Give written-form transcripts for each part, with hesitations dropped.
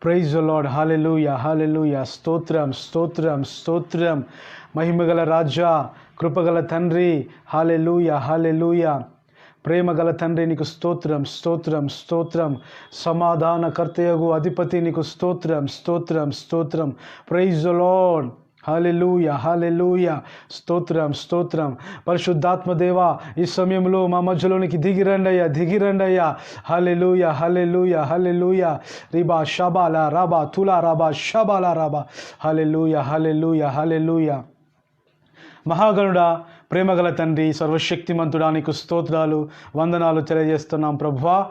Praise the Lord. Hallelujah, hallelujah. స్తోత్రం, స్తోత్రం, స్తోత్రం. మహిమగల రాజా, కృపగల తండ్రి, హల్లెలూయా, హల్లెలూయా. ప్రేమగల తండ్రి నీకు స్తోత్రం, స్తోత్రం, స్తోత్రం. సమాధానకర్తయగు అధిపతి నీకు స్తోత్రం, స్తోత్రం, స్తోత్రం. Praise the Lord. Hallelujah, hallelujah. స్తోత్రం, స్తోత్రం. పరిశుద్ధాత్మ దేవా, ఈ సమయంలో మా మధ్యలోనికి దిగిరండయ్యా, దిగిరండయ్యా. హల్లెలూయా, హల్లెలూయా, హల్లెలూయా. రిబా షబాలా రాబా తులా రాబా షబాలా రాబా. హల్లెలూయా, హల్లెలూయా, హల్లెలూయా. మహాగణుడా, ప్రేమగల తండ్రి, సర్వశక్తిమంతుడా నీకు స్తోత్రాలు, వందనాలు తెలియజేస్తున్నాం ప్రభువా.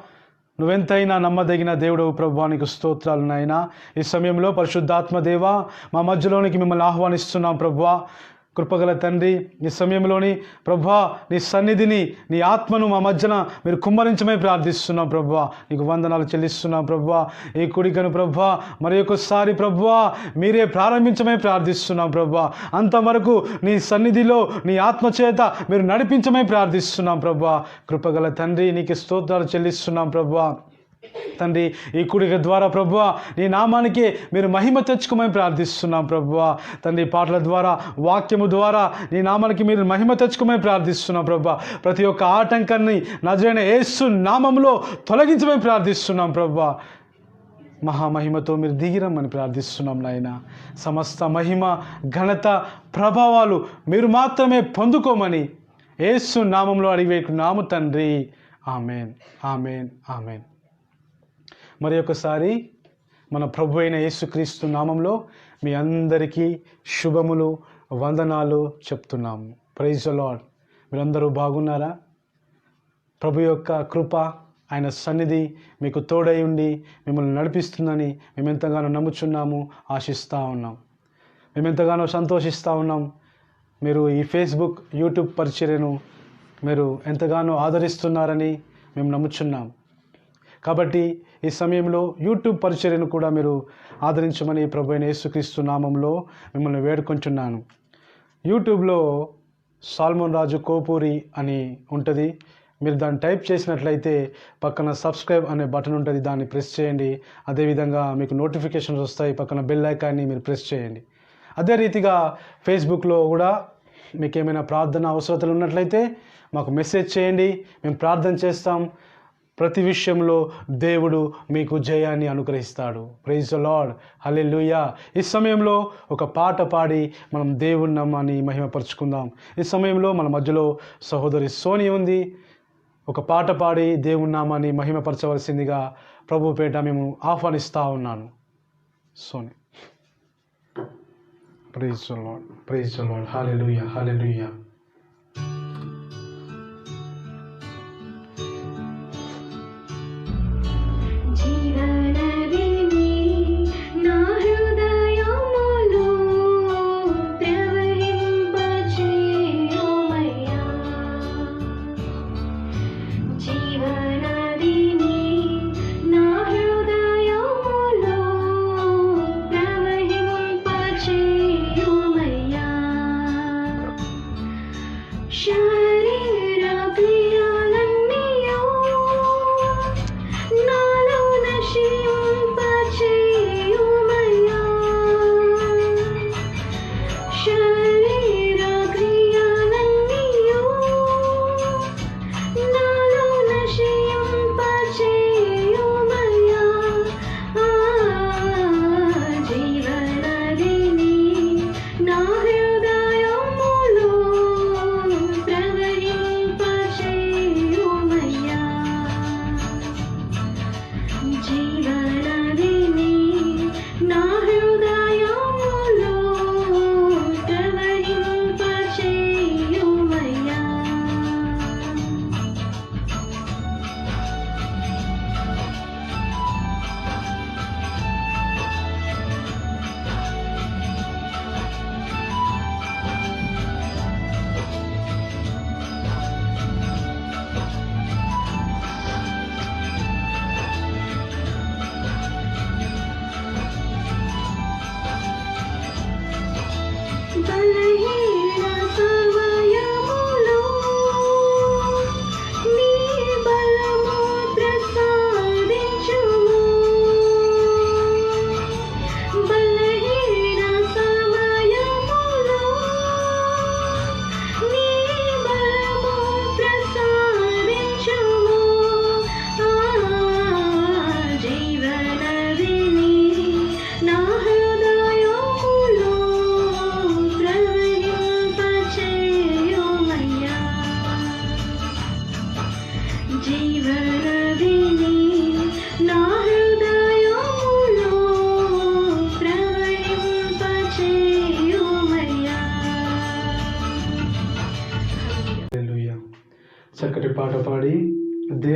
నువ్వెంతైనా నమ్మదగిన దేవుడవు ప్రభువా, నీకు స్తోత్రాలు నాయనా. ఈ సమయంలో పరిశుద్ధాత్మ దేవా, మా మధ్యలోనికి మిమ్మల్ని ఆహ్వానిస్తున్నాం ప్రభువా. కృపగల తండ్రి, ఈ సమయంలోని ప్రభువా నీ సన్నిధిని, నీ ఆత్మను మా మధ్యన మీరు కుమ్మరించమై ప్రార్థిస్తున్నాం ప్రభువా. నీకు వందనాలు చెల్లిస్తున్నాం ప్రభువా. ఈ కుడికను ప్రభువా మరి ఒకసారి ప్రభువా మీరే ప్రారంభించమై ప్రార్థిస్తున్నాం ప్రభువా. అంతవరకు నీ సన్నిధిలో నీ ఆత్మ చేత మీరు నడిపించమై ప్రార్థిస్తున్నాం ప్రభువా. కృపగల తండ్రి, నీకు స్తోత్రాలు చెల్లిస్తున్నాం ప్రభువా. తండ్రి, ఈ కుడిక ద్వారా ప్రభువా నీ నామానికి మీరు మహిమ తెచ్చుకోమని ప్రార్థిస్తున్నాం ప్రభువా. తండ్రి, పాటల ద్వారా, వాక్యము ద్వారా నీ నామానికి మీరు మహిమ తెచ్చుకోమని ప్రార్థిస్తున్నాం ప్రభువా. ప్రతి ఒక్క ఆటంకాన్ని నజరైన యేసు నామములో తొలగించమని ప్రార్థిస్తున్నాం ప్రభువా. మహామహిమతో మీరు దిగిరమ్మని ప్రార్థిస్తున్నాం నాయన. సమస్త మహిమ, ఘనత, ప్రభావాలు మీరు మాత్రమే పొందుకోమని యేసు నామంలో అడిగివేకున్నాము తండ్రి. Amen, amen, amen. మరి ఒకసారి మన ప్రభు అయిన యేసుక్రీస్తు నామంలో మీ అందరికీ శుభములు, వందనాలు చెప్తున్నాము. Praise the Lord. మీరందరూ బాగున్నారా? ప్రభు యొక్క కృప, ఆయన సన్నిధి మీకు తోడై ఉండి మిమ్మల్ని నడిపిస్తుందని మేము ఎంతగానో నమ్ముచున్నాము, ఆశిస్తూ ఉన్నాం. మేము ఎంతగానో సంతోషిస్తూ ఉన్నాం. మీరు ఈ ఫేస్బుక్, యూట్యూబ్ పరిచర్యను మీరు ఎంతగానో ఆదరిస్తున్నారని మేము నమ్ముచున్నాం. కాబట్టి ఈ సమయంలో యూట్యూబ్ పరిచర్యను కూడా మీరు ఆదరించమని ప్రభు అయిన యేసుక్రీస్తు నామంలో మిమ్మల్ని వేడుకొంటున్నాను. యూట్యూబ్లో సాల్మన్ రాజు కోపూరి అని ఉంటుంది. మీరు దాన్ని టైప్ చేసినట్లయితే పక్కన సబ్స్క్రైబ్ అనే బటన్ ఉంటుంది, దాన్ని ప్రెస్ చేయండి. అదేవిధంగా మీకు నోటిఫికేషన్స్ వస్తాయి, పక్కన బెల్ ఐకాన్ని మీరు ప్రెస్ చేయండి. అదే రీతిగా ఫేస్బుక్లో కూడా మీకు ఏమైనా ప్రార్థన అవసరతలు ఉన్నట్లయితే మాకు మెసేజ్ చేయండి, మేము ప్రార్థన చేస్తాం. ప్రతి విషయంలో దేవుడు మీకు జయాన్ని అనుగ్రహిస్తాడు. Praise the Lord. హల్లెలూయా. ఈ సమయంలో ఒక పాట పాడి మనం దేవుని నామాన్ని మహిమపరుచుకుందాం. ఈ సమయంలో మన మధ్యలో సహోదరి సోని ఉంది. ఒక పాట పాడి దేవుని నామాన్ని మహిమపరచవలసిందిగా ప్రభు పేట మేము ఆహ్వానిస్తూ ఉన్నాను. సోని. Praise the Lord, praise the Lord. Hallelujah, hallelujah.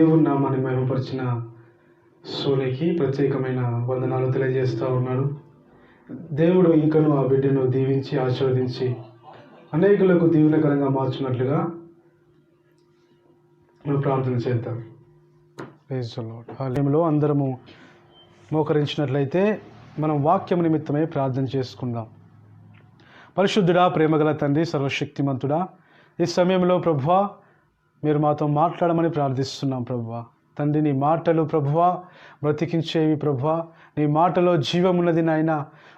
దేవుని నామాన్ని మహిమపరిచిన సోనికి ప్రత్యేకమైన వందనాలు తెలియజేస్తూ ఉన్నాడు. దేవుడు ఇంకను ఆ బిడ్డను దీవించి ఆశీర్వదించి అనేకులకు దీవెనకరంగా మార్చినట్లుగా మనం ప్రార్థన చేద్దాం. హాలెలూయా. అందరము మోకరించినట్లయితే మనం వాక్యం నిమిత్తమై ప్రార్థన చేసుకుందాం. పరిశుద్ధుడా, ప్రేమగల తండ్రి, సర్వశక్తిమంతుడా, ఈ సమయంలో ప్రభువా మీరు మాతో మాట్లాడమని ప్రార్థిస్తున్నాం. ప్రభువా తండ్రి, నీ మాటలు ప్రభువా బ్రతికించేవి. ప్రభువా నీ మాటలో జీవం ఉన్నది నాయన.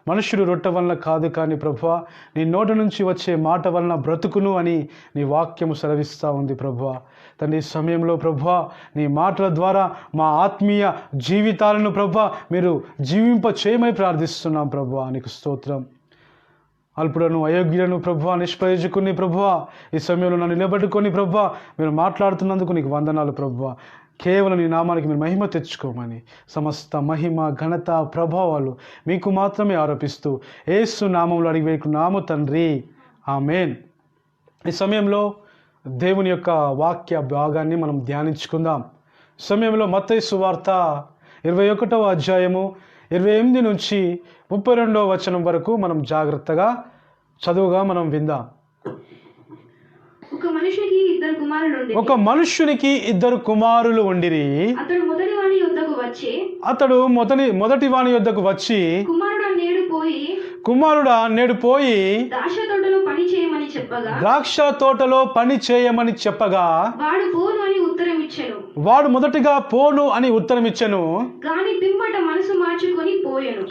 మనుషుడు రొట్టె వలన కాదు కానీ ప్రభువా నీ నోటి నుంచి వచ్చే మాట వలన బ్రతుకును అని నీ వాక్యము సెలవిస్తూ ఉంది. ప్రభువా తండ్రి, ఈ సమయంలో ప్రభువా నీ మాటల ద్వారా మా ఆత్మీయ జీవితాలను ప్రభువా మీరు జీవింప చేయమని ప్రార్థిస్తున్నాం. ప్రభువా నీకు స్తోత్రం. అల్పులను, అయోగ్యులను ప్రభువా, నిష్ప్రయోజకుని ప్రభువా ఈ సమయంలో నన్ను నిలబెట్టుకొని ప్రభువా మీరు మాట్లాడుతున్నందుకు నీకు వందనాలు. ప్రభువా కేవలం నీ నామానికి మీరు మహిమ తెచ్చుకోమని సమస్త మహిమ, ఘనత, ప్రభావాలు మీకు మాత్రమే ఆరోపిస్తూ యేసు నామంలో అడిగి వేడుకున్నాము తండ్రి, ఆమేన్. ఈ సమయంలో దేవుని యొక్క వాక్య భాగాన్ని మనం ధ్యానించుకుందాం. సమయంలో మత్తయి సువార్త 21వ అధ్యాయము 28 నుంచి 32వ వచనం వరకు మనం జాగ్రత్తగా చదువుగా మనం విందాం. ఒక మనుష్యునికి ఇద్దరు కుమారులు ఉండిరి. అతడు మొదటి వాని యొద్దకు వచ్చి కుమారుడా నేడు పోయి ద్రాక్ష తోటలో పని చేయమని చెప్పగా వాడు మొదటిగా పోను అని ఉత్తరమిచ్చెను.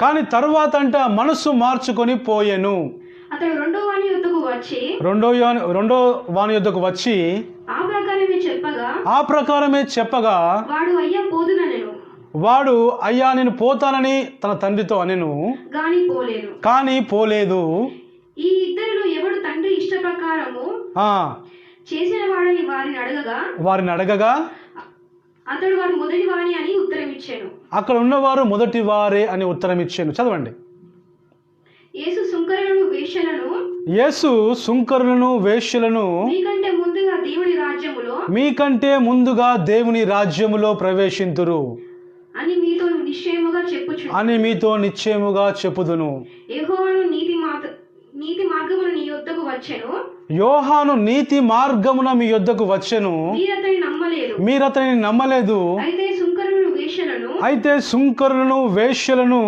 కానీ తరువాత మనసు మార్చుకొని పోయెను. అతడు రెండో వాని యొద్దకు వచ్చి ఆ ప్రకారమే చెప్పగా వాడు అయ్యా నేను పోతానని తన తండ్రితో అనెను, కానీ పోలేదు. ఈ ఇద్దరిలో ఎవడు తండ్రి ఇష్ట ప్రకారము చేసిన వాడని వారిని అడగగా అతడు వారు మొదటి వాని అని ఉత్తరం ఇచ్చాను. అక్కడ ఉన్నవారు మొదటి వారే అని ఉత్తరం ఇచ్చాను. చదవండి. యేసు సుంకరులను వేశ్యలను మీకంటే ముందుగా దేవుని రాజ్యములో ప్రవేశింతురు అని మీతో నిశ్చయముగా చెప్పుదును. యోహాను నీతి మార్గమున మీ యొద్దకు వచ్చెను, మీరతనిని నమ్మలేదు. అయితే సుంకరులను వేశ్యలను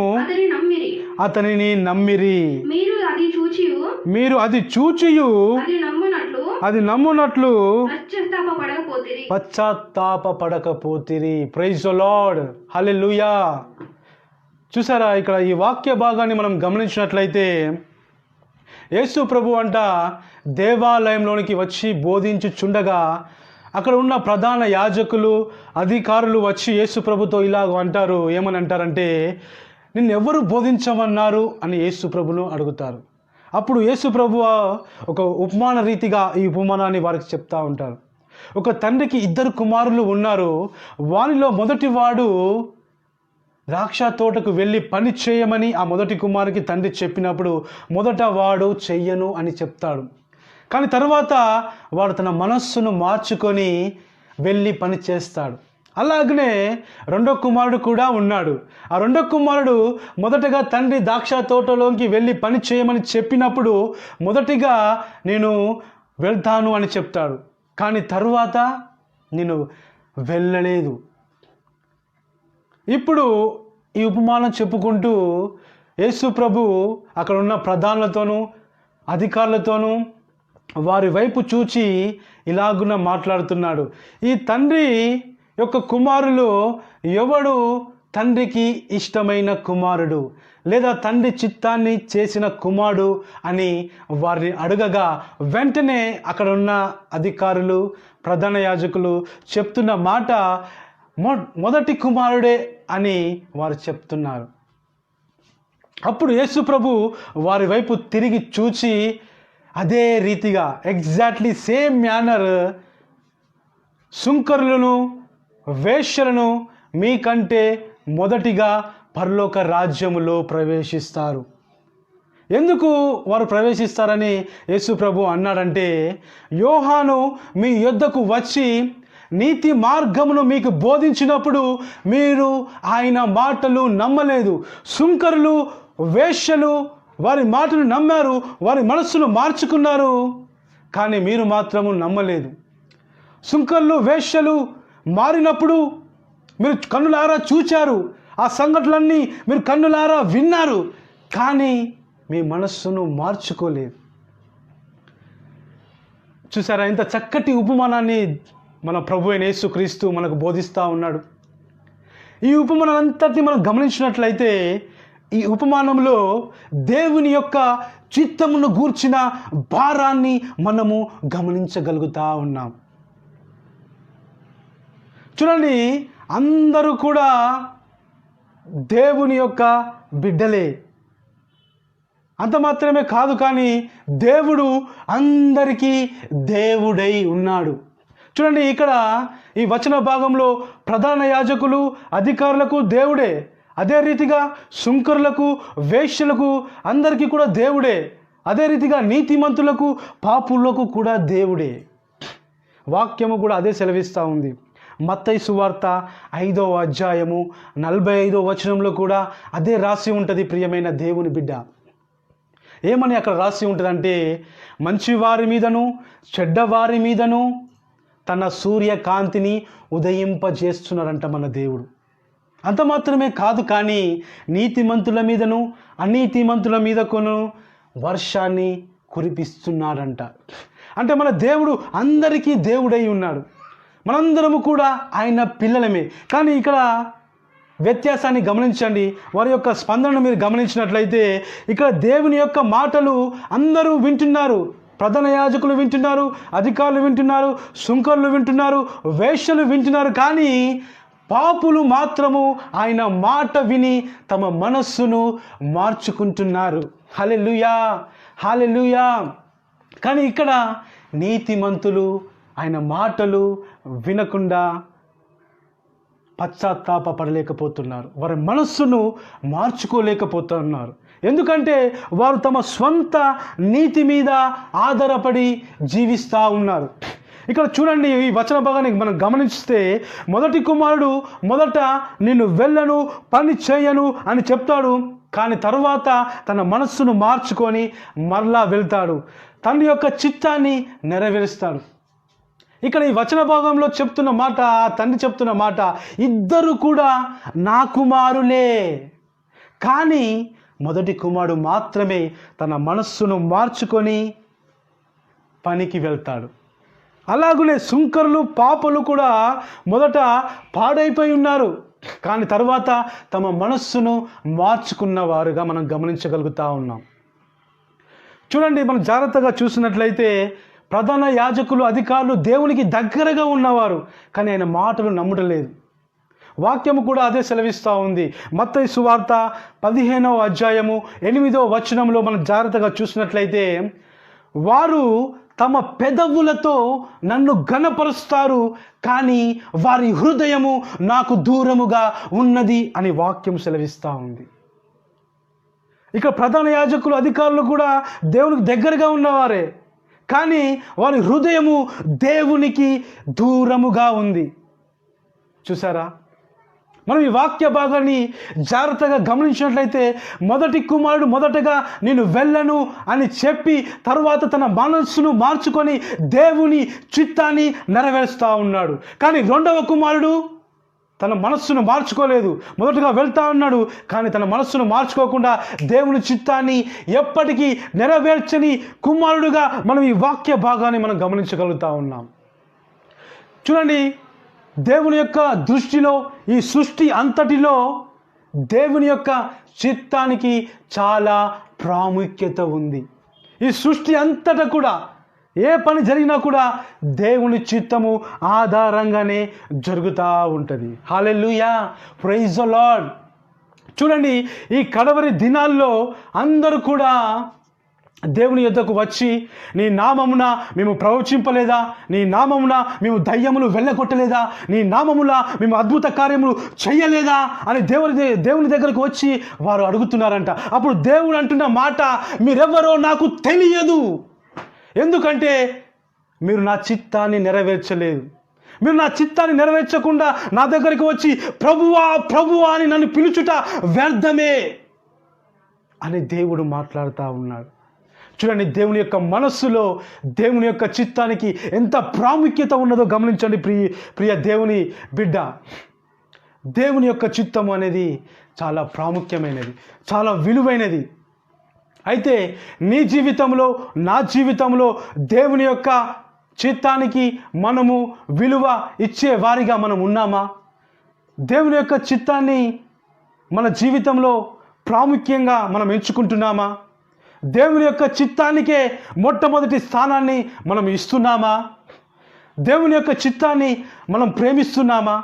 అతనిని నమ్మిరి. మీరు అది చూచియు అది నమ్మునట్లు పశ్చాత్తాప పడకపోతిరి. ప్రైజ్ ది లార్డ్, హల్లెలూయా. చూసారా, ఇక్కడ ఈ వాక్య భాగాన్ని మనం గమనించినట్లయితే యేసు ప్రభు దేవాలయంలోనికి వచ్చి బోధించుచుండగా అక్కడ ఉన్న ప్రధాన యాజకులు, అధికారులు వచ్చి యేసు ప్రభుతో ఇలాగ అంటారు. ఏమని అంటారంటే, నిన్నెవరు బోధించమన్నారు అని యేసు ప్రభును అడుగుతారు. అప్పుడు యేసు ప్రభు ఒక ఉపమాన రీతిగా ఈ ఉపమానాన్ని వారికి చెప్తా ఉంటారు. ఒక తండ్రికి ఇద్దరు కుమారులు ఉన్నారు. వానిలో మొదటి వాడు ద్రాక్ష తోటకు వెళ్ళి పని చేయమని ఆ మొదటి కుమారునికి తండ్రి చెప్పినప్పుడు మొదట వాడు చెయ్యను అని చెప్తాడు. కానీ తర్వాత వాడు తన మనస్సును మార్చుకొని వెళ్ళి పని చేస్తాడు. అలాగనే రెండో కుమారుడు కూడా ఉన్నాడు. ఆ రెండో కుమారుడు మొదటగా తండ్రి ద్రాక్ష తోటలోకి వెళ్ళి పని చేయమని చెప్పినప్పుడు మొదటిగా నేను వెళ్తాను అని చెప్తాడు. కానీ తరువాత నేను వెళ్ళలేదు. ఇప్పుడు ఈ ఉపమానం చెప్పుకుంటూ యేసు ప్రభు అక్కడ ఉన్న ప్రధానులతోనూ అధికారులతోనూ వారి వైపు చూచి ఇలాగున మాట్లాడుతున్నాడు. ఈ తండ్రి యొక్క కుమారులు ఎవడు తండ్రికి ఇష్టమైన కుమారుడు లేదా తండ్రి చిత్తాన్ని చేసిన కుమారుడు అని వారిని అడగగా వెంటనే అక్కడ ఉన్న అధికారులు, ప్రధాన యాజకులు చెప్తున్న మాట మొదటి కుమారుడే అని వారు చెప్తున్నారు. అప్పుడు యేసు ప్రభు వారి వైపు తిరిగి చూచి అదే రీతిగా ఎగ్జాక్ట్లీ సేమ్ మ్యానర్ సుంకరులను వేశ్యలను మీకంటే మొదటిగా పరలోక రాజ్యములో ప్రవేశిస్తారు. ఎందుకు వారు ప్రవేశిస్తారని యేసు ప్రభు అన్నాడంటే, యోహాను మీ యొద్దకు వచ్చి నీతి మార్గమును మీకు బోధించినప్పుడు మీరు ఆయన మాటలు నమ్మలేదు. సుంకరులు, వేశ్యలు వారి మాటలు నమ్మారు, వారి మనస్సును మార్చుకున్నారు, కానీ మీరు మాత్రము నమ్మలేదు. సుంకరులు, వేశ్యలు మారినప్పుడు మీరు కన్నులారా చూచారు, ఆ సంఘటనలన్నీ మీరు కన్నులారా విన్నారు, కానీ మీ మనస్సును మార్చుకోలేదు. చూసారా, ఇంత చక్కటి ఉపమానాన్ని మన ప్రభు అయిన యేసుక్రీస్తు మనకు బోధిస్తూ ఉన్నాడు. ఈ ఉపమానం అంతటిని మనం గమనించినట్లయితే ఈ ఉపమానంలో దేవుని యొక్క చిత్తమును గూర్చిన భారాన్ని మనము గమనించగలుగుతా ఉన్నాం. చూడండి, అందరూ కూడా దేవుని యొక్క బిడ్డలే. అంత మాత్రమే కాదు, కానీ దేవుడు అందరికీ దేవుడై ఉన్నాడు. చూడండి, ఇక్కడ ఈ వచన భాగంలో ప్రధాన యాజకులు, అధికారులకు దేవుడే, అదే రీతిగా సుంకరులకు, వేశ్యలకు అందరికీ కూడా దేవుడే, అదే రీతిగా నీతిమంతులకు, పాపులకు కూడా దేవుడే. వాక్యము కూడా అదే సెలవిస్తూ ఉంది. మత్తయి సువార్త 5వ అధ్యాయము 45వ వచనంలో కూడా అదే రాసి ఉంటుంది. ప్రియమైన దేవుని బిడ్డ, ఏమని అక్కడ రాసి ఉంటుందంటే, మంచివారి మీదను చెడ్డవారి మీదను తన సూర్యకాంతిని ఉదయింపజేస్తున్నారంట మన దేవుడు. అంత మాత్రమే కాదు, కానీ నీతిమంతుల మీదను అనీతిమంతుల మీదకును వర్షాన్ని కురిపిస్తున్నాడంట. అంటే మన దేవుడు అందరికీ దేవుడై ఉన్నాడు. మనందరము కూడా ఆయన పిల్లలమే. కానీ ఇక్కడ వ్యత్యాసాన్ని గమనించండి, వారి యొక్క స్పందనను మీరు గమనించినట్లయితే ఇక్కడ దేవుని యొక్క మాటలు అందరూ వింటున్నారు. ప్రధాన యాజకులు వింటున్నారు, అధికారులు వింటున్నారు, సుంకరులు వింటున్నారు, వేశ్యలు వింటున్నారు, కానీ పాపులు మాత్రము ఆయన మాట విని తమ మనస్సును మార్చుకుంటున్నారు. హల్లెలూయా, హల్లెలూయా. కానీ ఇక్కడ నీతిమంతులు ఆయన మాటలు వినకుండా పశ్చాత్తాప పడలేకపోతున్నారు, వారి మనస్సును మార్చుకోలేకపోతున్నారు. ఎందుకంటే వారు తమ స్వంత నీతి మీద ఆధారపడి జీవిస్తూ ఉన్నారు. ఇక్కడ చూడండి, ఈ వచన భాగాన్ని మనం గమనిస్తే మొదటి కుమారుడు మొదట నిన్ను వెళ్ళను, పని చేయను అని చెప్తాడు, కానీ తర్వాత తన మనస్సును మార్చుకొని మరలా వెళ్తాడు, తండ్రి యొక్క చిత్తాన్ని నెరవేరుస్తాడు. ఇక్కడ ఈ వచన భాగంలో చెప్తున్న మాట, తండ్రి చెప్తున్న మాట, ఇద్దరు కూడా నా కుమారులే, కానీ మొదటి కుమారుడు మాత్రమే తన మనస్సును మార్చుకొని పనికి వెళ్తాడు. అలాగనే సుంకరులు, పాపలు కూడా మొదట పాడైపోయి ఉన్నారు, కానీ తర్వాత తమ మనస్సును మార్చుకున్నవారుగా మనం గమనించగలుగుతా ఉన్నాం. చూడండి, మనం జాగ్రత్తగా చూసినట్లయితే ప్రధాన యాజకులు, అధికారులు దేవునికి దగ్గరగా ఉన్నవారు, కానీ ఆయన మాటలు నమ్మడలేదు. వాక్యము కూడా అదే సెలవిస్తూ ఉంది. మత్తయి సువార్త 15వ అధ్యాయము 8వ వచనంలో మనం జాగ్రత్తగా చూసినట్లయితే, వారు తమ పెదవులతో నన్ను ఘనపరుస్తారు, కానీ వారి హృదయము నాకు దూరముగా ఉన్నది అని వాక్యం సెలవిస్తూ ఉంది. ఇక ప్రధాన యాజకులు, అధికారులు కూడా దేవునికి దగ్గరగా ఉన్నవారే, కానీ వారి హృదయము దేవునికి దూరముగా ఉంది. చూసారా, మనం ఈ వాక్య భాగాన్ని జాగ్రత్తగా గమనించినట్లయితే మొదటి కుమారుడు మొదటగా నేను వెళ్ళను అని చెప్పి తరువాత తన మనస్సును మార్చుకొని దేవుని చిత్తాన్ని నెరవేరుస్తూ ఉన్నాడు. కానీ రెండవ కుమారుడు తన మనస్సును మార్చుకోలేదు. మొదటగా వెళ్తా ఉన్నాడు, కానీ తన మనస్సును మార్చుకోకుండా దేవుని చిత్తాన్ని ఎప్పటికీ నెరవేర్చని కుమారుడుగా మనం ఈ వాక్య భాగాన్ని మనం గమనించగలుగుతా ఉన్నాం. చూడండి, దేవుని యొక్క దృష్టిలో ఈ సృష్టి అంతటిలో దేవుని యొక్క చిత్తానికి చాలా ప్రాముఖ్యత ఉంది. ఈ సృష్టి అంతటా కూడా ఏ పని జరిగినా కూడా దేవుని చిత్తము ఆధారంగానే జరుగుతూ ఉంటుంది. హల్లెలూయా, ప్రైజ్ ది లార్డ్. చూడండి, ఈ కడవరి దినాల్లో అందరూ కూడా దేవుని యొద్దకు వచ్చి, నీ నామమున మేము ప్రవచింపలేదా, నీ నామమున మేము దయ్యములు వెళ్ళగొట్టలేదా, నీ నామమున మేము అద్భుత కార్యములు చేయలేదా అని దేవుని దగ్గరకు వచ్చి వారు అడుగుతున్నారంట. అప్పుడు దేవుడు అంటున్న మాట, మీరెవరో నాకు తెలియదు, ఎందుకంటే మీరు నా చిత్తాన్ని నెరవేర్చలేదు, మీరు నా చిత్తాన్ని నెరవేర్చకుండా నా దగ్గరికి వచ్చి ప్రభువా ప్రభువా అని నన్ను పిలుచుట వ్యర్థమే అని దేవుడు మాట్లాడుతూ ఉన్నాడు. చూడండి, దేవుని యొక్క మనస్సులో దేవుని యొక్క చిత్తానికి ఎంత ప్రాముఖ్యత ఉన్నదో గమనించండి ప్రియ దేవుని బిడ్డ. దేవుని యొక్క చిత్తము అనేది చాలా ప్రాముఖ్యమైనది, చాలా విలువైనది. అయితే నీ జీవితంలో నా జీవితంలో దేవుని యొక్క చిత్తానికి మనము విలువ ఇచ్చే వారిగా మనం ఉన్నామా? దేవుని యొక్క చిత్తాన్ని మన జీవితంలో ప్రాముఖ్యంగా మనం ఎంచుకుంటున్నామా? దేవుని యొక్క చిత్తానికే మొట్టమొదటి స్థానాన్ని మనం ఇస్తున్నామా? దేవుని యొక్క చిత్తాన్ని మనం ప్రేమిస్తున్నామా?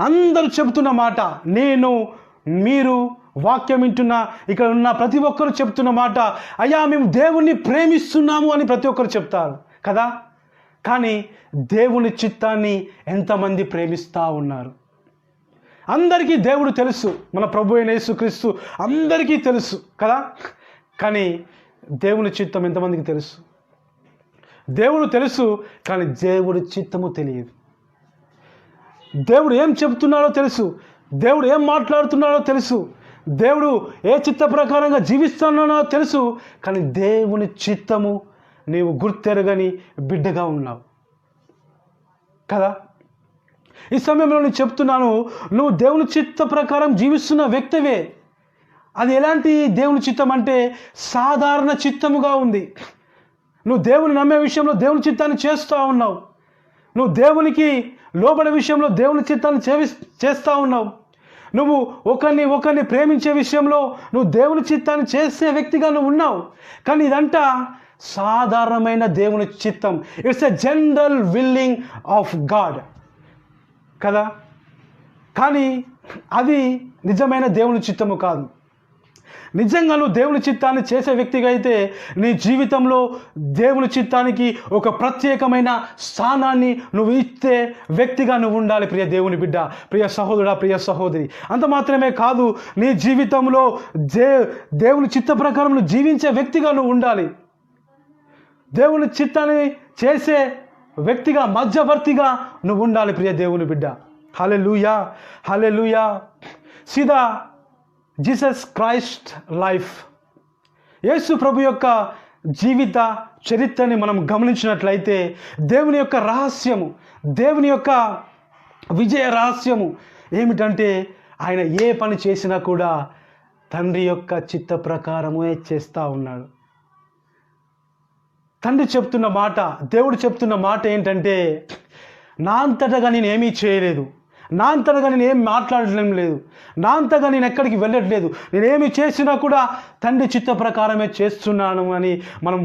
అందరూ చెబుతున్న మాట, నేను మీరు వాక్యం వింటున్న ఇక్కడ ఉన్న ప్రతి ఒక్కరు చెప్తున్న మాట, అయ్యా మేము దేవుణ్ణి ప్రేమిస్తున్నాము అని ప్రతి ఒక్కరు చెప్తారు కదా. కానీ దేవుని చిత్తాన్ని ఎంతమంది ప్రేమిస్తూ ఉన్నారు? అందరికీ దేవుడు తెలుసు, మన ప్రభు అయిన యేసుక్రీస్తు అందరికీ తెలుసు కదా. కానీ దేవుని చిత్తం ఎంతమందికి తెలుసు? దేవుడు తెలుసు, కానీ దేవుడి చిత్తము తెలియదు. దేవుడు ఏం చెప్తున్నాడో తెలుసు, దేవుడు ఏం మాట్లాడుతున్నాడో తెలుసు, దేవుడు ఏ చిత్త ప్రకారంగా జీవిస్తున్నాడో తెలుసు, కానీ దేవుని చిత్తము నీవు గుర్తెరగని బిడ్డగా ఉన్నావు కదా. ఈ సమయంలో నేను చెప్తున్నాను, నువ్వు దేవుని చిత్త ప్రకారం జీవిస్తున్న వ్యక్తివే. అది ఎలాంటి దేవుని చిత్తం అంటే సాధారణ చిత్తముగా ఉంది. నువ్వు దేవుని నమ్మే విషయంలో దేవుని చిత్తాన్ని చేస్తూ ఉన్నావు. నువ్వు దేవునికి లోబడే విషయంలో దేవుని చిత్తాన్ని చేస్తూ ఉన్నావు. నువ్వు ఒకరిని ప్రేమించే విషయంలో నువ్వు దేవుని చిత్తాన్ని చేసే వ్యక్తిగా నువ్వు ఉన్నావు. కానీ ఇదంతా సాధారణమైన దేవుని చిత్తం. It's a general willing of God కదా. కానీ అది నిజమైన దేవుని చిత్తము కాదు. నిజంగా నువ్వు దేవుని చిత్తాన్ని చేసే వ్యక్తిగా అయితే నీ జీవితంలో దేవుని చిత్తానికి ఒక ప్రత్యేకమైన స్థానాన్ని నువ్వు ఇచ్చే వ్యక్తిగా నువ్వు ఉండాలి ప్రియ దేవుని బిడ్డ, ప్రియ సహోదరుడా, ప్రియ సహోదరి. అంత మాత్రమే కాదు, నీ జీవితంలో దేవుని చిత్త ప్రకారం నువ్వు జీవించే వ్యక్తిగా నువ్వు ఉండాలి. దేవుని చిత్తాన్ని చేసే వ్యక్తిగా, మధ్యవర్తిగా నువ్వు ఉండాలి ప్రియ దేవుని బిడ్డ. హల్లెలూయా, హల్లెలూయా. సీదా జీసస్ క్రైస్ట్ లైఫ్, యేసు ప్రభు యొక్క జీవిత చరిత్రని మనం గమనించినట్లయితే దేవుని యొక్క రహస్యము, దేవుని యొక్క విజయ రహస్యము ఏమిటంటే ఆయన ఏ పని చేసినా కూడా తండ్రి యొక్క చిత్త ప్రకారమే చేస్తూ ఉన్నాడు. తండ్రి చెప్తున్న మాట, దేవుడు చెప్తున్న మాట ఏంటంటే, నా అంతటగా నేను ఏమీ చేయలేదు, నా అంతటగా నేను ఏం మాట్లాడడం లేదు, నా అంతగా నేను ఎక్కడికి వెళ్ళట్లేదు, నేనేమి చేసినా కూడా తండ్రి చిత్త ప్రకారమే చేస్తున్నాను అని మనం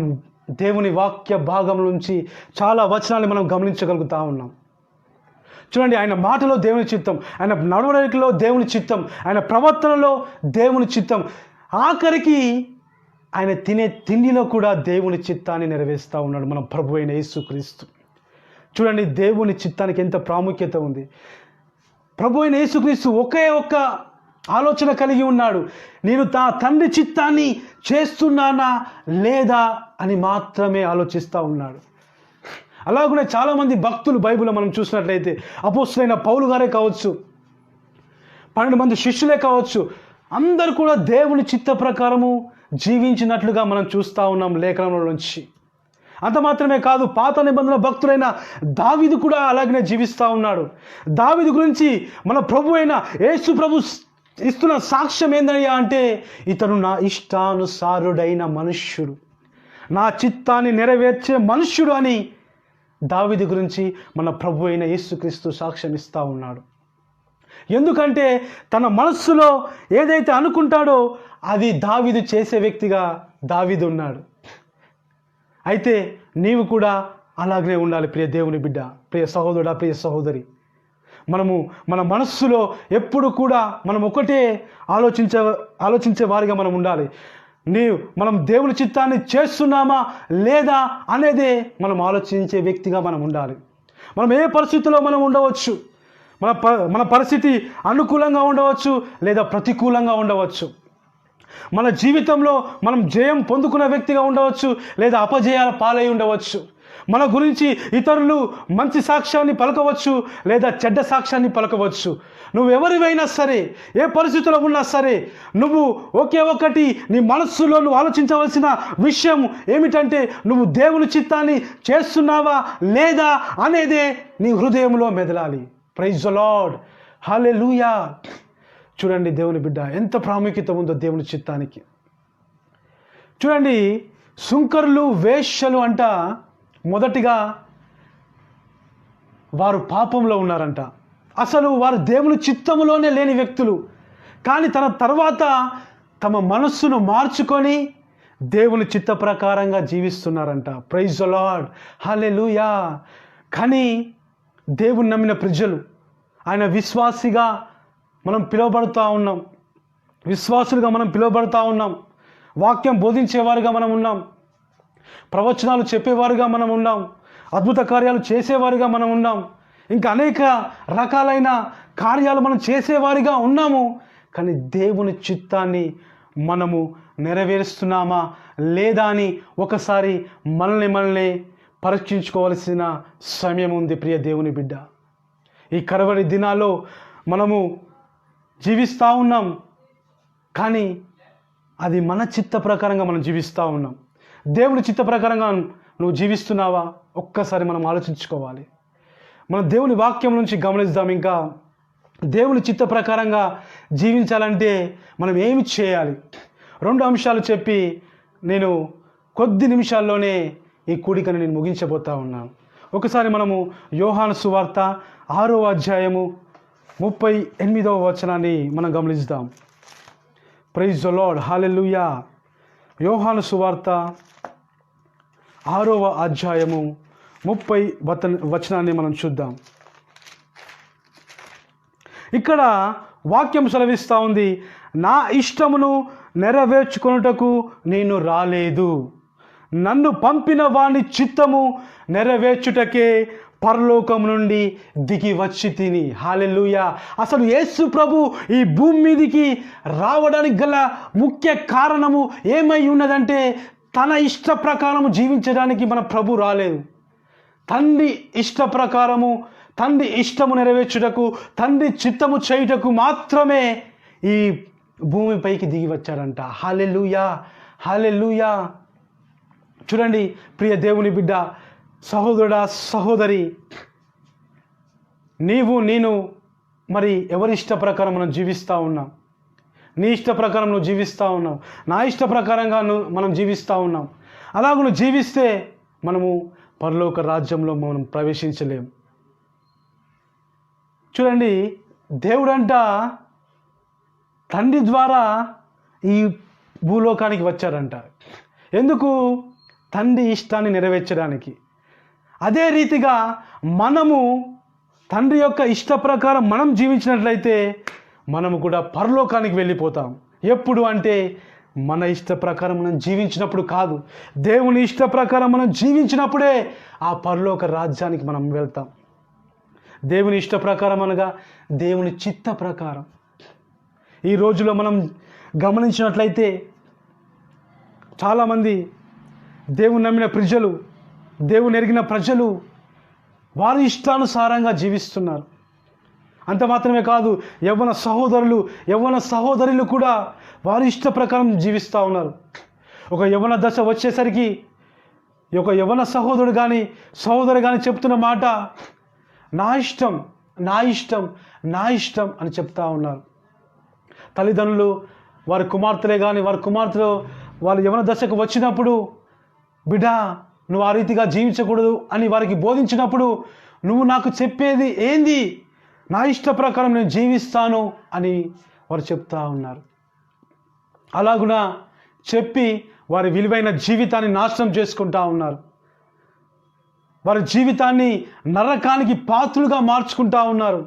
దేవుని వాక్య భాగం నుంచి చాలా వచనాలు మనం గమనించగలుగుతూ ఉన్నాం. చూడండి, ఆయన మాటలో దేవుని చిత్తం, ఆయన నడవడికలో దేవుని చిత్తం, ఆయన ప్రవర్తనలో దేవుని చిత్తం, ఆఖరికి ఆయన తినే తిండిలో కూడా దేవుని చిత్తాన్ని నెరవేరుస్తూ ఉన్నాడు మన ప్రభు అయిన యేసుక్రీస్తు. చూడండి, దేవుని చిత్తానికి ఎంత ప్రాముఖ్యత ఉంది. ప్రభు అయిన యేసుక్రీస్తు ఒకే ఒక్క ఆలోచన కలిగి ఉన్నాడు, నేను తండ్రి చిత్తాన్ని చేస్తున్నానా లేదా అని మాత్రమే ఆలోచిస్తూ ఉన్నాడు. అలాగనే చాలామంది భక్తులు బైబిల్లో మనం చూసినట్లయితే అపోస్తలుడైన పౌలు గారే కావచ్చు, 12 మంది శిష్యులే కావచ్చు, అందరూ కూడా దేవుని చిత్త ప్రకారము జీవించినట్లుగా మనం చూస్తూ ఉన్నాం లేఖనంలో నుంచి. అంత మాత్రమే కాదు, పాత నిబంధన భక్తుడైన దావీదు కూడా అలాగనే జీవిస్తూ ఉన్నాడు. దావీదు గురించి మన ప్రభు అయిన యేసు ప్రభు ఇస్తున్న సాక్ష్యం ఏందయ్యా అంటే, ఇతను నా ఇష్టానుసారుడైన మనుష్యుడు, నా చిత్తాన్ని నెరవేర్చే మనుష్యుడు అని దావీదు గురించి మన ప్రభు అయిన యేసుక్రీస్తు సాక్ష్యం ఇస్తూ ఉన్నాడు. ఎందుకంటే తన మనస్సులో ఏదైతే అనుకుంటాడో అది దావీదు చేసే వ్యక్తిగా దావీదు ఉన్నాడు. అయితే నీవు కూడా అలాగనే ఉండాలి ప్రియ దేవుని బిడ్డ, ప్రియ సహోదరుడా, ప్రియ సహోదరి. మన మనస్సులో ఎప్పుడు కూడా మనం ఒకటే ఆలోచించే వారిగా మనం ఉండాలి. మనం దేవుని చిత్తాన్ని చేస్తున్నామా లేదా అనేదే మనం ఆలోచించే వ్యక్తిగా మనం ఉండాలి. మనం ఏ పరిస్థితిలో మనం ఉండవచ్చు, మన పరిస్థితి అనుకూలంగా ఉండవచ్చు లేదా ప్రతికూలంగా ఉండవచ్చు. మన జీవితంలో మనం జయం పొందుకున్న వ్యక్తిగా ఉండవచ్చు లేదా అపజయాల పాలై ఉండవచ్చు. మన గురించి ఇతరులు మంచి సాక్ష్యాన్ని పలకవచ్చు, లేదా చెడ్డ సాక్ష్యాన్ని పలకవచ్చు. నువ్వెవరివైనా సరే, ఏ పరిస్థితుల్లో ఉన్నా సరే, నువ్వు ఒకే ఒకటి నీ మనస్సులో నువ్వు ఆలోచించవలసిన విషయం ఏమిటంటే, నువ్వు దేవుని చిత్తాన్ని చేస్తున్నావా లేదా అనేదే నీ హృదయంలో మెదలాలి. ప్రైజ్ ది లార్డ్, హల్లెలూయా. చూడండి దేవుని బిడ్డ, ఎంత ప్రాముఖ్యత ఉందో దేవుని చిత్తానికి. చూడండి, సుంకరులు, వేశ్యలు అంట మొదటిగా వారు పాపంలో ఉన్నారంట. అసలు వారు దేవుని చిత్తములోనే లేని వ్యక్తులు. కానీ తన తర్వాత తమ మనస్సును మార్చుకొని దేవుని చిత్త ప్రకారంగా జీవిస్తున్నారంట. ప్రైజ్ ది లార్డ్, హల్లెలూయా. కానీ దేవుని నమ్మిన ప్రజలు, ఆయన విశ్వాసిగా మనం పిలువబడుతూ ఉన్నాం, విశ్వాసులుగా మనం పిలువబడుతూ ఉన్నాం, వాక్యం బోధించేవారుగా మనం ఉన్నాం, ప్రవచనాలు చెప్పేవారుగా మనం ఉన్నాం, అద్భుత కార్యాలు చేసేవారుగా మనం ఉన్నాం, ఇంకా అనేక రకాలైన కార్యాలు మనం చేసేవారిగా ఉన్నాము. కానీ దేవుని చిత్తాన్ని మనము నెరవేరుస్తున్నామా లేదా అని ఒకసారి మనల్ని పరీక్షించుకోవాల్సిన సమయం ఉంది ప్రియ దేవుని బిడ్డ. ఈ కడవరి దినాల్లో మనము జీవిస్తూ ఉన్నాం, కానీ అది మన చిత్త ప్రకారంగా మనం జీవిస్తూ ఉన్నాం. దేవుని చిత్త ప్రకారంగా నువ్వు జీవిస్తున్నావా? ఒక్కసారి మనం ఆలోచించుకోవాలి. మనం దేవుని వాక్యం నుంచి గమనిద్దాం. ఇంకా దేవుని చిత్త ప్రకారంగా జీవించాలంటే మనం ఏమి చేయాలి? 2 అంశాలు చెప్పి నేను కొద్ది నిమిషాల్లోనే ఈ కూడికను నేను ముగించబోతా ఉన్నాను. ఒకసారి మనము యోహాను సువార్త 6వ అధ్యాయము 38వ వచనాన్ని మనం గమనిద్దాం. ప్రైజ్ ది లార్డ్, హల్లెలూయా. యోహాను సువార్త 6వ అధ్యాయము 30 వచనాన్ని మనం చూద్దాం. ఇక్కడ వాక్యం సెలవిస్తూ ఉంది, నా ఇష్టమును నెరవేర్చుకొనుటకు నేను రాలేదు, నన్ను పంపిన వాని చిత్తము నెరవేర్చుటకే పరలోకం నుండి దిగి వచ్చి తిని. హల్లెలూయా. అసలు యేసు ప్రభు ఈ భూమి మీదికి రావడానికి గల ముఖ్య కారణము ఏమై ఉన్నదంటే, తన ఇష్ట ప్రకారము జీవించడానికి మన ప్రభు రాలేదు. తండ్రి ఇష్ట ప్రకారము, తండ్రి ఇష్టము నెరవేర్చుటకు, తండ్రి చిత్తము చేయుటకు మాత్రమే ఈ భూమిపైకి దిగి వచ్చాడంట. హల్లెలూయా, హల్లెలూయా. చూడండి ప్రియ దేవుని బిడ్డ, సహోదరుడా, సహోదరి, నీవు నేను మరి ఎవరి ఇష్ట ప్రకారం మనం జీవిస్తూ ఉన్నాం? నీ ఇష్ట ప్రకారం నువ్వు జీవిస్తూ ఉన్నావు, నా ఇష్ట ప్రకారంగా మనం జీవిస్తూ ఉన్నాం. అలాగ నువ్వు జీవిస్తే మనము పరలోక రాజ్యంలో మనం ప్రవేశించలేము. చూడండి, దేవుడంట తండ్రి ద్వారా ఈ భూలోకానికి వచ్చాడంట. ఎందుకు? తండ్రి ఇష్టాన్ని నెరవేర్చడానికి. అదే రీతిగా మనము తండ్రి యొక్క ఇష్ట ప్రకారం మనం జీవించినట్లయితే మనము కూడా పరలోకానికి వెళ్ళిపోతాం. ఎప్పుడు అంటే మన ఇష్ట ప్రకారం మనం జీవించినప్పుడు కాదు, దేవుని ఇష్ట ప్రకారం మనం జీవించినప్పుడే ఆ పరలోక రాజ్యానికి మనం వెళ్తాం. దేవుని ఇష్ట ప్రకారం అనగా దేవుని చిత్త ప్రకారం. ఈ రోజులో మనం గమనించినట్లయితే చాలామంది దేవుని నమ్మిన ప్రజలు, దేవుని ఎరిగిన ప్రజలు వారి ఇష్టానుసారంగా జీవిస్తున్నారు. అంత మాత్రమే కాదు, యవ్వన సహోదరులు, యవ్వన సహోదరులు కూడా వారి ఇష్ట ప్రకారం జీవిస్తూ ఉన్నారు. ఒక యవ్వన దశ వచ్చేసరికి ఒక యవ్వన సహోదరుడు కానీ సహోదరు కానీ చెప్తున్న మాట, నా ఇష్టం, నా ఇష్టం, నా ఇష్టం అని చెప్తా ఉన్నారు. తల్లిదండ్రులు వారి కుమార్తెలే కానీ వారి కుమార్తెలు వాళ్ళు యవ్వన దశకు వచ్చినప్పుడు, బిడ్డా నువ్వు ఆ రీతిగా జీవించకూడదు అని వారికి బోధించినప్పుడు, నువ్వు నాకు చెప్పేది ఏంది? నా ఇష్ట ప్రకారం నేను జీవిస్తాను అని వారు చెప్తా ఉన్నారు. అలాగున చెప్పి వారి విలువైన జీవితాన్ని నాశనం చేసుకుంటా ఉన్నారు. వారి జీవితాన్ని నరకానికి పాత్రులుగా మార్చుకుంటా ఉన్నారు.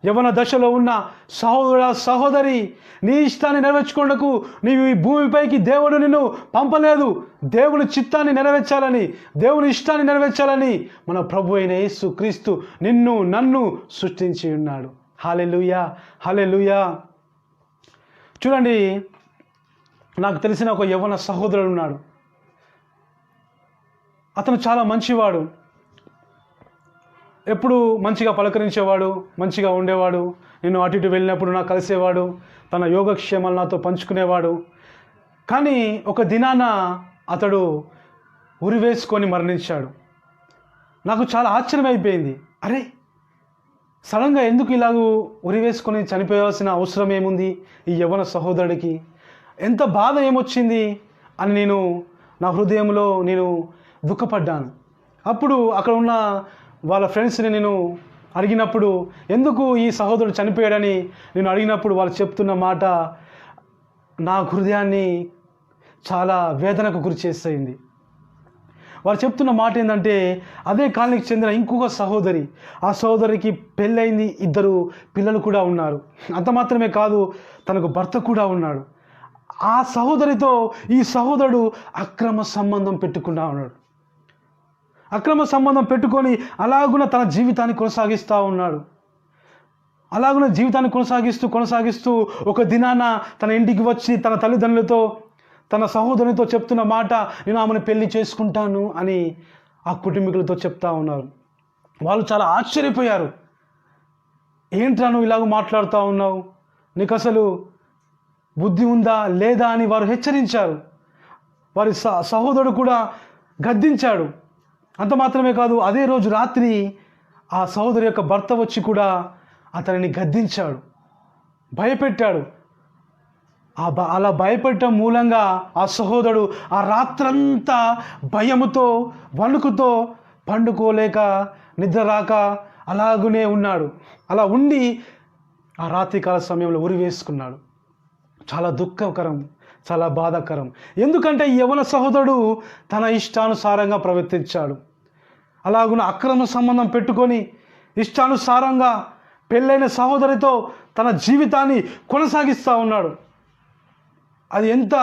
యవ్వన దశలో ఉన్న సహోదర సహోదరి, నీ ఇష్టాన్ని నెరవేర్చుకోవడానికి నీవు ఈ భూమిపైకి దేవుడు నిన్ను పంపలేదు. దేవుని చిత్తాన్ని నెరవేర్చాలని, దేవుని ఇష్టాన్ని నెరవేర్చాలని మన ప్రభు అయిన యేసు క్రీస్తు నిన్ను నన్ను సృష్టించి ఉన్నాడు. హల్లెలూయా, హల్లెలూయా. చూడండి, నాకు తెలిసిన ఒక యవ్వన సహోదరుడు ఉన్నాడు. అతను చాలా మంచివాడు, ఎప్పుడు మంచిగా పలకరించేవాడు, మంచిగా ఉండేవాడు. నేను అటు ఇటు వెళ్ళినప్పుడు నాకు కలిసేవాడు, తన యోగక్షేమాలు నాతో పంచుకునేవాడు. కానీ ఒక దినాన అతడు ఉరివేసుకొని మరణించాడు. నాకు చాలా ఆశ్చర్యం అయిపోయింది. అరే, సడన్గా ఎందుకు ఇలాగూ ఉరివేసుకొని చనిపోయాల్సిన అవసరం ఏముంది ఈ యవ్వన సహోదరుడికి? ఎంత బాధ ఏమొచ్చింది అని నేను నా హృదయంలో నేను దుఃఖపడ్డాను. అప్పుడు అక్కడ ఉన్న వాళ్ళ ఫ్రెండ్స్ని నేను అడిగినప్పుడు, ఎందుకు ఈ సహోదరుడు చనిపోయాడని నేను అడిగినప్పుడు వాళ్ళు చెప్తున్న మాట నా హృదయాన్ని చాలా వేదనకు గురి చేసేయింది. వాళ్ళు చెప్తున్న మాట ఏంటంటే, అదే కాలనీకి చెందిన ఇంకొక సహోదరి, ఆ సహోదరికి పెళ్ళయింది, 2 పిల్లలు కూడా ఉన్నారు. అంత మాత్రమే కాదు, తనకు భర్త కూడా ఉన్నాడు. ఆ సహోదరితో ఈ సహోదరుడు అక్రమ సంబంధం పెట్టుకున్నా ఉన్నాడు. అక్రమ సంబంధం పెట్టుకొని అలాగున తన జీవితాన్ని కొనసాగిస్తూ ఉన్నాడు. అలాగున జీవితాన్ని కొనసాగిస్తూ ఒక దినాన తన ఇంటికి వచ్చి తన తల్లిదండ్రులతో, తన సహోదరునితో చెప్తున్న మాట, నేను ఆమెను పెళ్లి చేసుకుంటాను అని ఆ కుటుంబీకులతో చెప్తా ఉన్నారు. వాళ్ళు చాలా ఆశ్చర్యపోయారు. ఏంట్రా నువ్వు ఇలాగ మాట్లాడుతూ ఉన్నావు, నీకు అసలు బుద్ధి ఉందా లేదా అని వారు హెచ్చరించారు. వారి సహోదరుడు కూడా గద్దించాడు. అంత మాత్రమే కాదు, అదే రోజు రాత్రి ఆ సహోదరు యొక్క భర్త వచ్చి కూడా అతనిని గద్దించాడు, భయపెట్టాడు. అలా భయపెట్టడం మూలంగా ఆ సహోదరుడు ఆ రాత్రంతా భయముతో, వణుకుతో, పండుకోలేక, నిద్ర రాక అలాగునే ఉన్నాడు. అలా ఉండి ఆ రాత్రికాల సమయంలో ఉరి వేసుకున్నాడు. చాలా దుఃఖకరం, చాలా బాధాకరం. ఎందుకంటే ఈ యవ్వన సహోదరుడు తన ఇష్టానుసారంగా ప్రవర్తించాడు. అలాగున అక్రమ సంబంధం పెట్టుకొని ఇష్టానుసారంగా పెళ్ళైన సహోదరితో తన జీవితాన్ని కొనసాగిస్తూ ఉన్నాడు. అది ఎంత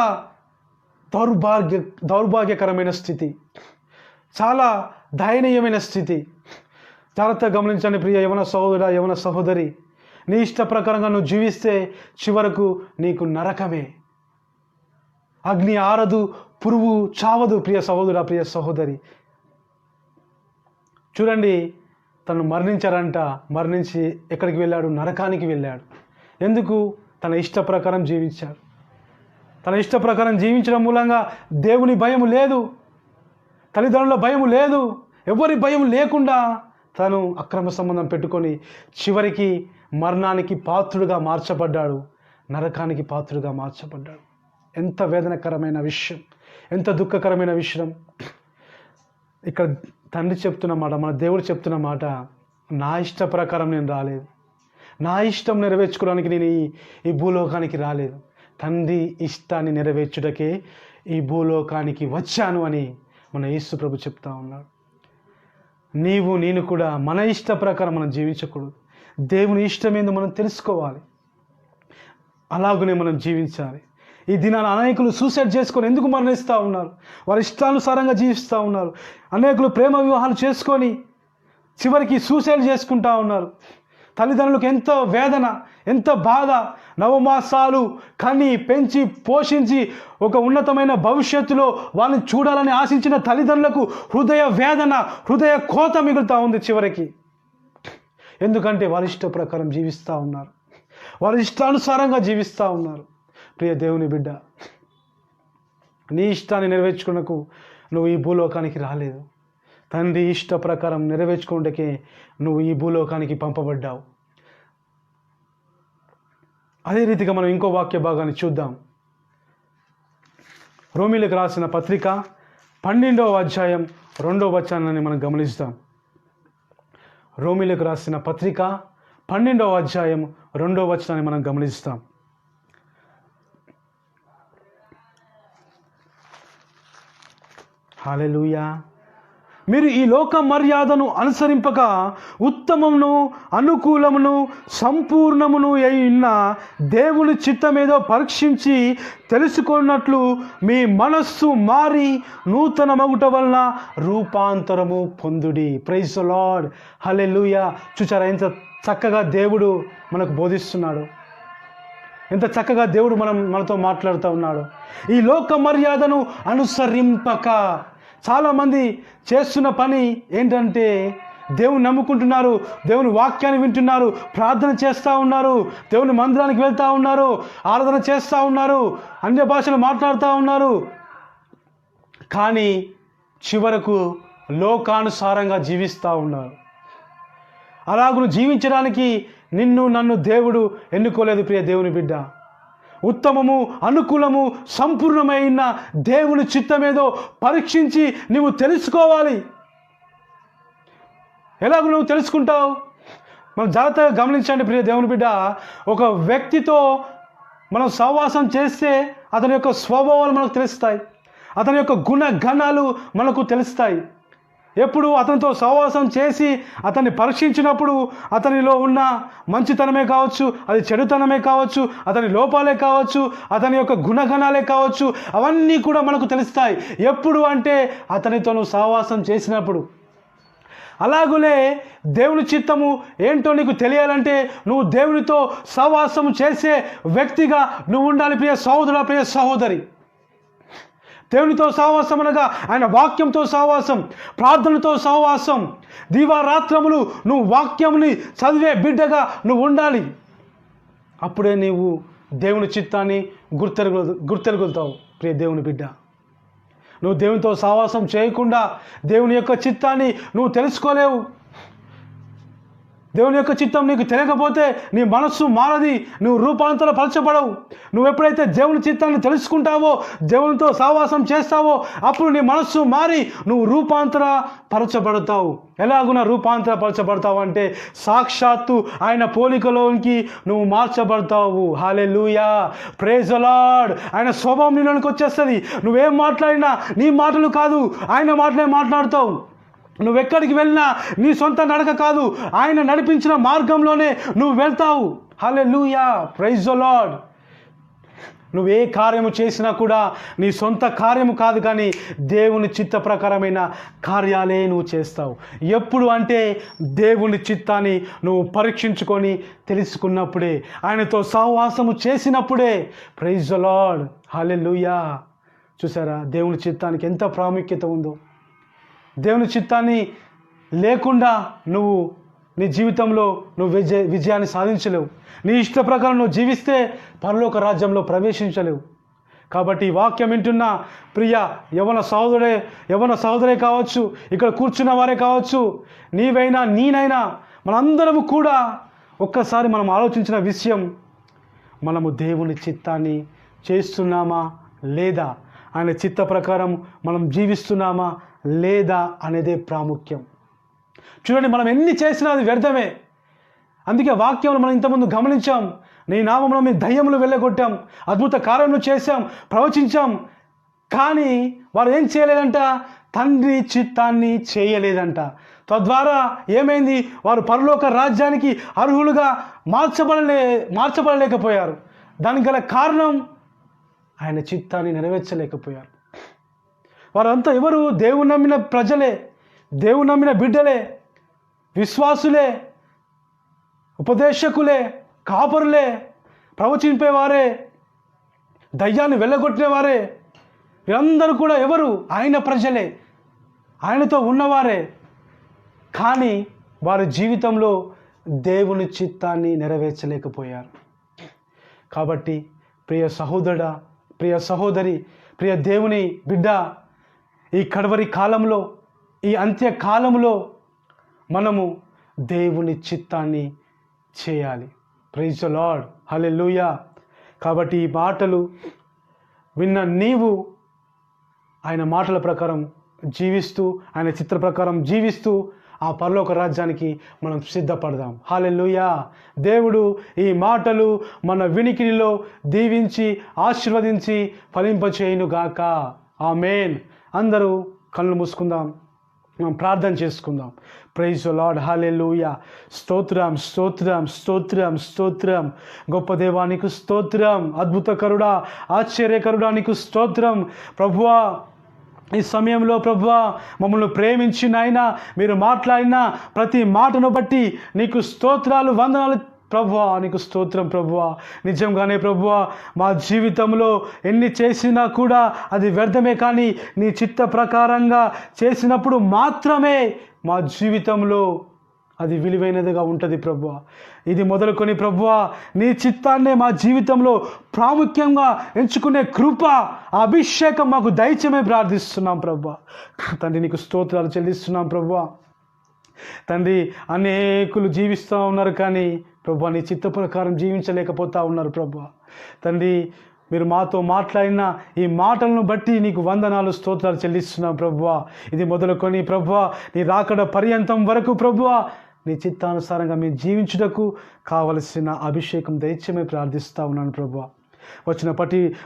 దౌర్భాగ్యకరమైన స్థితి, చాలా దయనీయమైన స్థితి. జాగ్రత్తగా గమనించండి ప్రియ యవన సహోదర, యవన సహోదరి, నీ ఇష్ట ప్రకారంగా నువ్వు జీవిస్తే చివరకు నీకు నరకమే. అగ్ని ఆరదు, పురుగు చావదు ప్రియ సహోదర, ప్రియ సహోదరి. చూడండి, తను మరణించారంట. మరణించి ఎక్కడికి వెళ్ళాడు? నరకానికి వెళ్ళాడు. ఎందుకు? తన ఇష్ట ప్రకారం జీవించాడు. తన ఇష్ట ప్రకారం జీవించడం మూలంగా దేవుని భయం లేదు, తల్లిదండ్రుల భయం లేదు, ఎవరి భయం లేకుండా తను అక్రమ సంబంధం పెట్టుకొని చివరికి మరణానికి పాత్రుడుగా మార్చబడ్డాడు, నరకానికి పాత్రుడుగా మార్చబడ్డాడు. ఎంత వేదనకరమైన విషయం, ఎంత దుఃఖకరమైన విషయం. ఇక్కడ తండ్రి చెప్తున్న మాట, మన దేవుడు చెప్తున్న మాట, నా ఇష్ట ప్రకారం నేను రాలేదు, నా ఇష్టం నెరవేర్చుకోవడానికి నేను ఈ భూలోకానికి రాలేదు, తండ్రి ఇష్టాన్ని నెరవేర్చుటకే ఈ భూలోకానికి వచ్చాను అని మన యేసు ప్రభు చెప్తా ఉన్నాడు. నేను కూడా మన ఇష్ట ప్రకారం మనం జీవించకూడదు. దేవుని ఇష్టమేందో మనం తెలుసుకోవాలి, అలాగనే మనం జీవించాలి. ఈ దినాన అనేకులు సూసైడ్ చేసుకొని ఎందుకు మరణిస్తూ ఉన్నారు? వారి ఇష్టానుసారంగా జీవిస్తూ ఉన్నారు. అనేకులు ప్రేమ వివాహాలు చేసుకొని చివరికి సూసైడ్ చేసుకుంటూ ఉన్నారు. తల్లిదండ్రులకు ఎంతో వేదన, ఎంత బాధ. నవమాసాలు కని పెంచి పోషించి ఒక ఉన్నతమైన భవిష్యత్తులో వాళ్ళని చూడాలని ఆశించిన తల్లిదండ్రులకు హృదయ వేదన, హృదయ కోత మిగులుతూ ఉంది చివరికి. ఎందుకంటే వారి ఇష్ట ప్రకారం జీవిస్తూ ఉన్నారు, వారి ఇష్టానుసారంగా జీవిస్తూ ఉన్నారు. ప్రియ దేవుని బిడ్డ, నీ ఇష్టాన్ని నెరవేర్చుకున్నకు నువ్వు ఈ భూలోకానికి రాలేదు. తండ్రి ఇష్ట ప్రకారం నెరవేర్చుకుంటకే నువ్వు ఈ భూలోకానికి పంపబడ్డావు. అదే రీతిగా మనం ఇంకో వాక్య భాగాన్ని చూద్దాం. రోమీలకు రాసిన పత్రిక 12వ అధ్యాయం 2వ వచనాన్ని మనం గమనిస్తాం. రోమీలకు రాసిన పత్రిక 12వ అధ్యాయం 2వ వచనాన్ని మనం గమనిస్తాం. హల్లెలూయా. మీరు ఈ లోక మర్యాదను అనుసరింపక ఉత్తమమును, అనుకూలమును, సంపూర్ణమును అయిన దేవుని చిత్తమేదో పరీక్షించి తెలుసుకున్నట్లు మీ మనస్సు మారి నూతన మగుట వలన రూపాంతరము పొందుడి. Praise the Lord. హల్లెలూయా. చూచారా ఎంత చక్కగా దేవుడు మనకు బోధిస్తున్నాడు, ఎంత చక్కగా దేవుడు మనతో మాట్లాడుతూ ఉన్నాడు. ఈ లోక మర్యాదను అనుసరింపక, చాలామంది చేస్తున్న పని ఏంటంటే దేవుని నమ్ముకుంటున్నారు, దేవుని వాక్యాన్ని వింటున్నారు, ప్రార్థన చేస్తూ ఉన్నారు, దేవుని మందిరానికి వెళ్తూ ఉన్నారు, ఆరాధన చేస్తూ ఉన్నారు, అన్య భాషలు మాట్లాడుతూ ఉన్నారు. కానీ చివరకు లోకానుసారంగా జీవిస్తూ ఉన్నారు. అలాగూ జీవించడానికి నిన్ను నన్ను దేవుడు ఎన్నుకోలేదు ప్రియ దేవుని బిడ్డ. ఉత్తమము, అనుకూలము, సంపూర్ణమైన దేవుని చిత్తమేదో పరీక్షించి నువ్వు తెలుసుకోవాలి. ఎలాగ నువ్వు తెలుసుకుంటావు? మనం జాగ్రత్తగా గమనించండి ప్రియ దేవుని బిడ్డ. ఒక వ్యక్తితో మనం సహవాసం చేస్తే అతని యొక్క స్వభావాలు మనకు తెలుస్తాయి, అతని యొక్క గుణగణాలు మనకు తెలుస్తాయి. ఎప్పుడు అతనితో సహవాసం చేసి అతన్ని పరీక్షించినప్పుడు అతనిలో ఉన్న మంచితనమే కావచ్చు, అది చెడుతనమే కావచ్చు, అతని లోపాలే కావచ్చు, అతని యొక్క గుణగణాలే కావచ్చు, అవన్నీ కూడా మనకు తెలుస్తాయి. ఎప్పుడు అంటే అతనితో నువ్వు సహవాసం చేసినప్పుడు. అలాగులే దేవుని చిత్తము ఏంటో నీకు తెలియాలంటే నువ్వు దేవునితో సహవాసం చేసే వ్యక్తిగా నువ్వు ఉండాలి ప్రియ సహోదరుడా, ప్రియ సహోదరి. దేవునితో సహవాసం అనగా ఆయన వాక్యంతో సహవాసం, ప్రార్థనతో సహవాసం, దివారాత్రములు నువ్వు వాక్యంని చదివే బిడ్డగా నువ్వు ఉండాలి. అప్పుడే నీవు దేవుని చిత్తాన్ని గుర్తెరుగుతావు ప్రియ దేవుని బిడ్డ. నువ్వు దేవునితో సహవాసం చేయకుండా దేవుని యొక్క చిత్తాన్ని నువ్వు తెలుసుకోలేవు. దేవుని యొక్క చిత్తం నీకు తెలియకపోతే నీ మనస్సు మారది, నువ్వు రూపాంతరపరచబడవు. నువ్వు ఎప్పుడైతే దేవుని చిత్తాన్ని తెలుసుకుంటావో, దేవునితో సహవాసం చేస్తావో, అప్పుడు నీ మనస్సు మారి నువ్వు రూపాంతరపరచబడతావు. ఎలాగున రూపాంతరపరచబడతావు అంటే సాక్షాత్తు ఆయన పోలికలోనికి నువ్వు మార్చబడతావు. హల్లెలూయా, ప్రైజ్ ది లార్డ్. ఆయన స్వభావం నీలోనికి వచ్చేస్తుంది. నువ్వేం మాట్లాడినా నీ మాటలు కాదు, ఆయన మాటలే మాట్లాడతావు. నువ్వెక్కడికి వెళ్ళినా నీ సొంత నడక కాదు, ఆయన నడిపించిన మార్గంలోనే నువ్వు వెళ్తావు. హల్లెలూయా, ప్రైజ్ ది లార్డ్. నువ్వే కార్యము చేసినా కూడా నీ సొంత కార్యము కాదు, కానీ దేవుని చిత్త ప్రకారమైన కార్యాలే నువ్వు చేస్తావు. ఎప్పుడు అంటే దేవుని చిత్తాన్ని నువ్వు పరీక్షించుకొని తెలుసుకున్నప్పుడే, ఆయనతో సహవాసము చేసినప్పుడే. ప్రైజ్ ది లార్డ్, హల్లెలూయా. చూసారా దేవుని చిత్తానికి ఎంత ప్రాముఖ్యత ఉందో. దేవుని చిత్తాన్ని లేకుండా నువ్వు నీ జీవితంలో నువ్వు విజయాన్ని సాధించలేవు. నీ ఇష్ట ప్రకారం నువ్వు జీవిస్తే పరలోక రాజ్యంలో ప్రవేశించలేవు. కాబట్టి ఈ వాక్యం వింటున్న ప్రియ యవన సహోదరే కావచ్చు, ఇక్కడ కూర్చున్న వారే కావచ్చు, నీవైనా నేనైనా మనందరము కూడా ఒక్కసారి మనం ఆలోచించిన విషయం, మనము దేవుని చిత్తాన్ని చేస్తున్నామా లేదా, ఆయన చిత్త ప్రకారం మనం జీవిస్తున్నామా లేదా అనేదే ప్రాముఖ్యం. చూడండి, మనం ఎన్ని చేసినా అది వ్యర్థమే. అందుకే వాక్యంలో మనం ఇంతకుముందు గమనించాం, నీ నామములో మీ దయ్యములు వెళ్ళగొట్టాం, అద్భుత కార్యములు చేశాం, ప్రవచించాం. కానీ వారు ఏం చేయలేదంట? తండ్రి చిత్తాన్ని చేయలేదంట. తద్వారా ఏమైంది? వారు పరలోక రాజ్యానికి అర్హులుగా మార్చబడలేకపోయారు. దానికి గల కారణం ఆయన చిత్తాన్ని నెరవేర్చలేకపోయారు. వారంతా ఎవరు? దేవుని నమ్మిన ప్రజలే, దేవుని నమ్మిన బిడ్డలే, విశ్వాసులే, ఉపదేశకులే, కాపరులే, ప్రవచింపేవారే, దయ్యాన్ని వెళ్ళగొట్టినవారే. వీరందరూ కూడా ఎవరు? ఆయన ప్రజలే, ఆయనతో ఉన్నవారే. కానీ వారి జీవితంలో దేవుని చిత్తాన్ని నెరవేర్చలేకపోయారు. కాబట్టి ప్రియ సహోదరుడా, ప్రియ సహోదరి, ప్రియ దేవుని బిడ్డ, ఈ కడవరి కాలంలో, ఈ అంత్యకాలంలో మనము దేవుని చిత్తాన్ని చేయాలి. ప్రైజ్ ది లార్డ్, హల్లెలూయా. కాబట్టి ఈ మాటలు విన్న నీవు ఆయన మాటల ప్రకారం జీవిస్తూ, ఆయన చిత్ర ప్రకారం జీవిస్తూ ఆ పరలోక రాజ్యానికి మనం సిద్ధపడదాం. హల్లెలూయా. దేవుడు ఈ మాటలు మన వినికిడిలో దీవించి ఆశీర్వదించి ఫలింపచేయునుగాక. ఆమేన్. అందరూ కళ్ళు మూసుకుందాం, మనం ప్రార్థన చేసుకుందాం. ప్రైజ్ ది లార్డ్, హల్లెలూయా. స్తోత్రం, స్తోత్రం, స్తోత్రం, స్తోత్రం. గొప్ప దేవా నీకు స్తోత్రం. అద్భుతకరుడా, ఆశ్చర్యకరుడా నీకు స్తోత్రం. ప్రభువా, ఈ సమయంలో ప్రభువా మమ్మల్ని ప్రేమించిన ఆయన మీరు మాట్లాడిన ప్రతి మాటను బట్టి నీకు స్తోత్రాలు, వందనాలు ప్రభువా నీకు స్తోత్రం ప్రభువా. నిజంగానే ప్రభువా మా జీవితంలో ఎన్ని చేసినా కూడా అది వ్యర్థమే, కానీ నీ చిత్త ప్రకారంగా చేసినప్పుడు మాత్రమే మా జీవితంలో అది విలువైనదిగా ఉంటుంది ప్రభువా. ఇది మొదలుకొని ప్రభువా నీ చిత్తాన్నే మా జీవితంలో ప్రాముఖ్యంగా ఎంచుకునే కృప, అభిషేకం మాకు దయచేయమని ప్రార్థిస్తున్నాం ప్రభువా. తండ్రి నీకు స్తోత్రాలు చెల్లిస్తున్నాం ప్రభువా. తండ్రి అనేకులు జీవిస్తూ ఉన్నారు, కానీ ప్రభువా నీ చిత్త ప్రకారం జీవించలేకపోతూ ఉన్నారు ప్రభువా. తండ్రి మీరు మాతో మాట్లాడిన ఈ మాటలను బట్టి నీకు వందనాలు స్తోత్రాలు చెల్లిస్తున్నాం ప్రభువా. ఇది మొదలుకొని ప్రభువా నీ రాకడ పర్యంతం వరకు ప్రభువా నీ చిత్తానుసారంగా మేము జీవించుటకు కావలసిన అభిషేకం దయచేయమని ప్రార్థిస్తూ ఉన్నాను ప్రభువా. వచ్చిన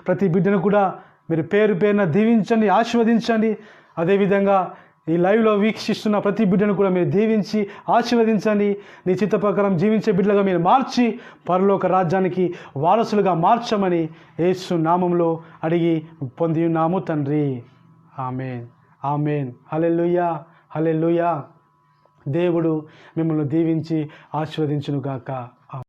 ప్రతి బిడ్డను కూడా మీరు పేరు పేరున దీవించండి, ఆశీర్వదించండి. అదేవిధంగా ఈ లైవ్లో వీక్షిస్తున్న ప్రతి బిడ్డను కూడా మీరు దీవించి ఆశీర్వదించండి. నీ చిత్త ప్రకారం జీవించే బిడ్డలుగా మీరు మార్చి పరలోక రాజ్యానికి వారసులుగా మార్చమని యేసు నామంలో అడిగి పొంది ఉన్నాము తండ్రి. ఆమేన్, ఆమేన్. హల్లెలూయా, హల్లెలూయా. దేవుడు మిమ్మల్ని దీవించి ఆశీర్వదించునుగాక.